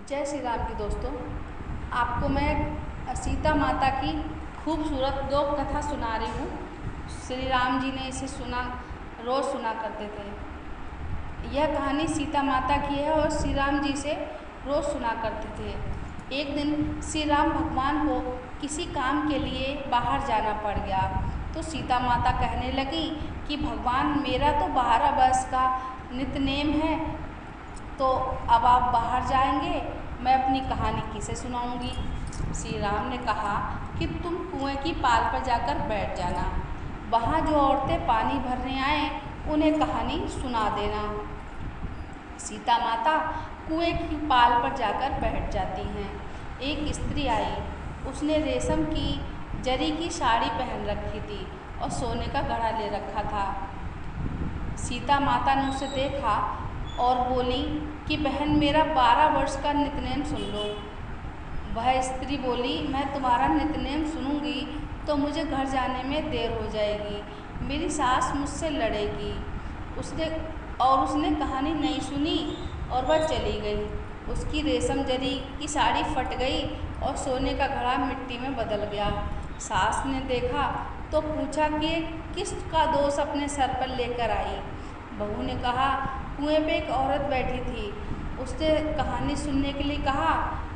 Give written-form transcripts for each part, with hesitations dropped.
जय श्री राम की दोस्तों। आपको मैं सीता माता की खूबसूरत दो कथा सुना रही हूँ। श्री राम जी ने इसे रोज़ सुना करते थे। यह कहानी सीता माता की है और श्री राम जी से रोज़ सुना करते थे। एक दिन श्री राम भगवान को किसी काम के लिए बाहर जाना पड़ गया तो सीता माता कहने लगी कि भगवान, मेरा तो 12 वर्ष का नित्यनेम है, तो अब आप बाहर जाएंगे, मैं अपनी कहानी किसे सुनाऊंगी। श्री राम ने कहा कि तुम कुएं की पाल पर जाकर बैठ जाना, वहाँ जो औरतें पानी भरने आए उन्हें कहानी सुना देना। सीता माता कुएं की पाल पर जाकर बैठ जाती हैं। एक स्त्री आई, उसने रेशम की जरी की साड़ी पहन रखी थी और सोने का घड़ा ले रखा था। सीता माता ने उसे देखा और बोली कि बहन, मेरा 12 वर्ष का नित्यनेम सुन लो। वह स्त्री बोली, मैं तुम्हारा नित्यनेम सुनूंगी तो मुझे घर जाने में देर हो जाएगी, मेरी सास मुझसे लड़ेगी। उसने कहानी नहीं सुनी और वह चली गई। उसकी रेशम जरी की साड़ी फट गई और सोने का घड़ा मिट्टी में बदल गया। सास ने देखा तो पूछा कि किसका दोष अपने सर पर लेकर आई। बहू ने कहा, कुएं पे एक औरत बैठी थी, उसने कहानी सुनने के लिए कहा,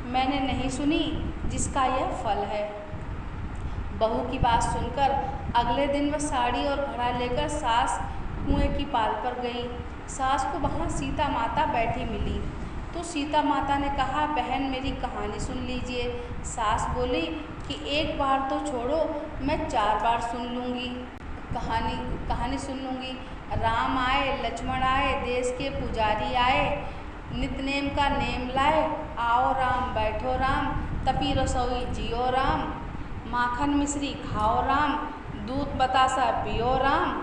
मैंने नहीं सुनी, जिसका यह फल है। बहू की बात सुनकर अगले दिन वह साड़ी और घड़ा लेकर सास कुएं की पाल पर गई। सास को वहाँ सीता माता बैठी मिली तो सीता माता ने कहा, बहन, मेरी कहानी सुन लीजिए। सास बोली कि एक बार तो छोड़ो, मैं 4 बार सुन लूँगी, कहानी सुन लूँगी। राम आए, लक्ष्मण आए, देश के पुजारी आए, नित्यनेम का नेम लाए, आओ राम बैठो राम, तपी रसोई जियो राम, माखन मिश्री खाओ राम, दूध बतासा पियो राम,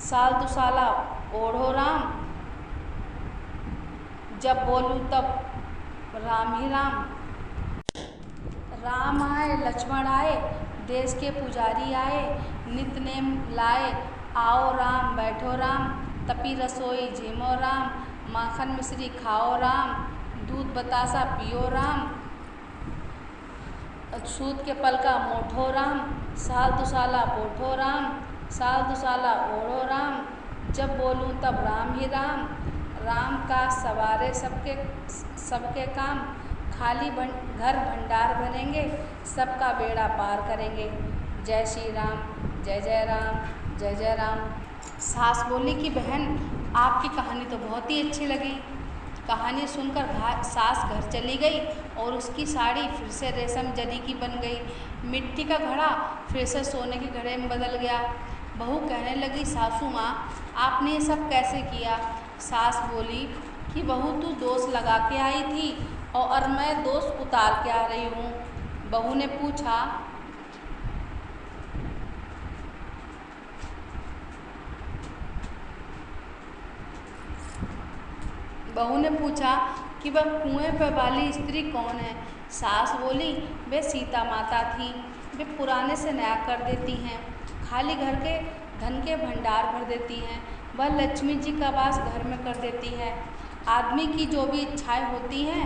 साल दुसाला ओढ़ो राम, जब बोलूँ तब राम ही राम। राम आए, लक्ष्मण आए, देश के पुजारी आए, नित्यनेम लाए, आओ राम बैठो राम, तपी रसोई जिमो राम, माखन मिश्री खाओ राम, दूध बतासा पियो राम, सूत के पल का मोठो राम, साल दुसाला पोठो राम, साल दुसाला ओढ़ो राम, जब बोलूँ तब राम ही राम। राम का सवारे सबके काम, खाली घर भंडार भरेंगे, सबका बेड़ा पार करेंगे। जय श्री राम, जय जय राम, जय जय राम। सास बोली कि बहन, आपकी कहानी तो बहुत ही अच्छी लगी। कहानी सुनकर सास घर चली गई और उसकी साड़ी फिर से रेशम जरी की बन गई, मिट्टी का घड़ा फिर से सोने के घड़े में बदल गया। बहू कहने लगी, सासू माँ, आपने ये सब कैसे किया। सास बोली कि बहू, तू दोष लगा के आई थी और मैं दोष उतार के आ रही हूँ। बहू ने पूछा कि वह कुएं पर वाली स्त्री कौन है। सास बोली, वे सीता माता थी, वे पुराने से नया कर देती हैं, खाली घर के धन के भंडार भर देती हैं, वह लक्ष्मी जी का वास घर में कर देती है, आदमी की जो भी इच्छाएं होती हैं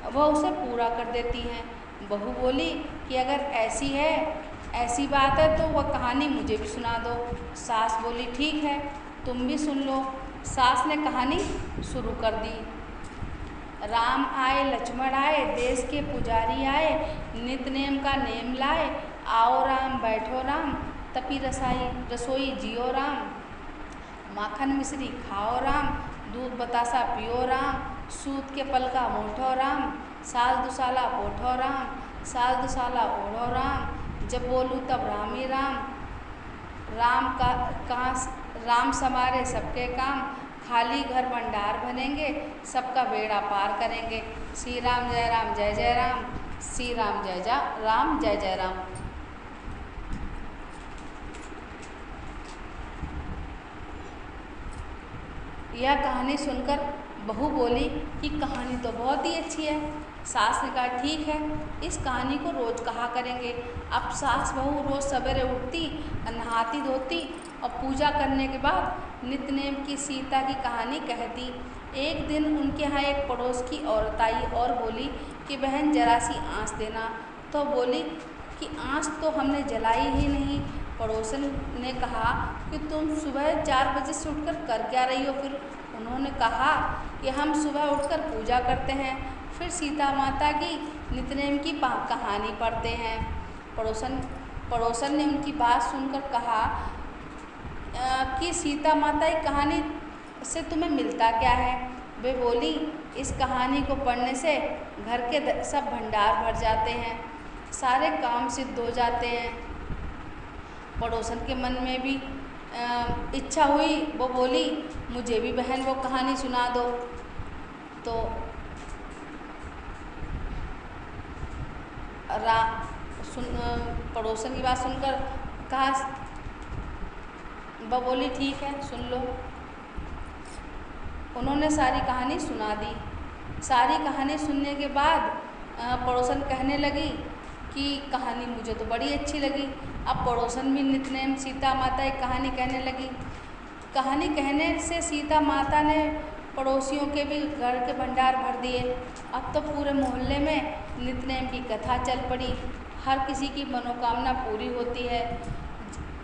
वह उसे पूरा कर देती हैं। बहू बोली कि अगर ऐसी बात है तो वह कहानी मुझे भी सुना दो। सास बोली, ठीक है, तुम भी सुन लो। सास ने कहानी शुरू कर दी। राम आए, लक्ष्मण आए, देश के पुजारी आए, नित्यनेम का नेम लाए, आओ राम बैठो राम, तपी रसोई जियो राम, माखन मिश्री खाओ राम, दूध बतासा पियो राम, सूत के पल का मोठो राम, साल दुसाला पोठो राम, साल दुसाला ओढ़ो राम, जब बोलूँ तब राम ही राम। राम समारे सबके काम, खाली घर भंडार भरेंगे, सबका बेड़ा पार करेंगे। श्री राम जय राम, जय जय राम, श्री राम जय जय राम, जय जय राम। यह कहानी सुनकर बहू बोली कि कहानी तो बहुत ही अच्छी है। सास ने कहा, ठीक है, इस कहानी को रोज़ कहा करेंगे। अब सास बहू रोज़ सवेरे उठती, नहाती धोती और पूजा करने के बाद नित्यनेम की सीता की कहानी कहती। एक दिन उनके यहाँ एक पड़ोस की औरत आई और बोली कि बहन ज़रा सी आँच देना। तो बोली कि आँच तो हमने जलाई ही नहीं। पड़ोसन ने कहा कि तुम सुबह 4 बजे से उठकर कर क्या रही हो फिर? उन्होंने कहा कि हम सुबह उठकर पूजा करते हैं, फिर सीता माता की नित्यनेम की कहानी पढ़ते हैं। पड़ोसन ने उनकी बात सुनकर कहा कि सीता माता की कहानी से तुम्हें मिलता क्या है? वे बोली, इस कहानी को पढ़ने से घर के सब भंडार भर जाते हैं, सारे काम सिद्ध हो जाते हैं। पड़ोसन के मन में भी इच्छा हुई, वो बोली मुझे भी बहन वो कहानी सुना दो। तो पड़ोसन की बात सुनकर कहा, वो बोली ठीक है सुन लो। उन्होंने सारी कहानी सुना दी। सारी कहानी सुनने के बाद पड़ोसन कहने लगी कि कहानी मुझे तो बड़ी अच्छी लगी। अब पड़ोसन भी नित्यनेम सीता माता की कहानी कहने लगी। कहानी कहने से सीता माता ने पड़ोसियों के भी घर के भंडार भर दिए। अब तो पूरे मोहल्ले में नित्यनेम की कथा चल पड़ी, हर किसी की मनोकामना पूरी होती है।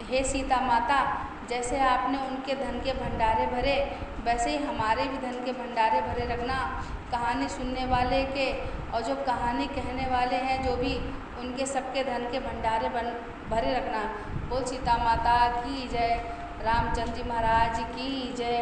हे सीता माता, जैसे आपने उनके धन के भंडारे भरे, वैसे ही हमारे भी धन के भंडारे भरे रखना। कहानी सुनने वाले के और जो कहानी कहने वाले हैं जो भी, उनके सबके धन के भंडारे भरे रखना। बोल सीता माता की जय, रामचंद्र जी महाराज की जय।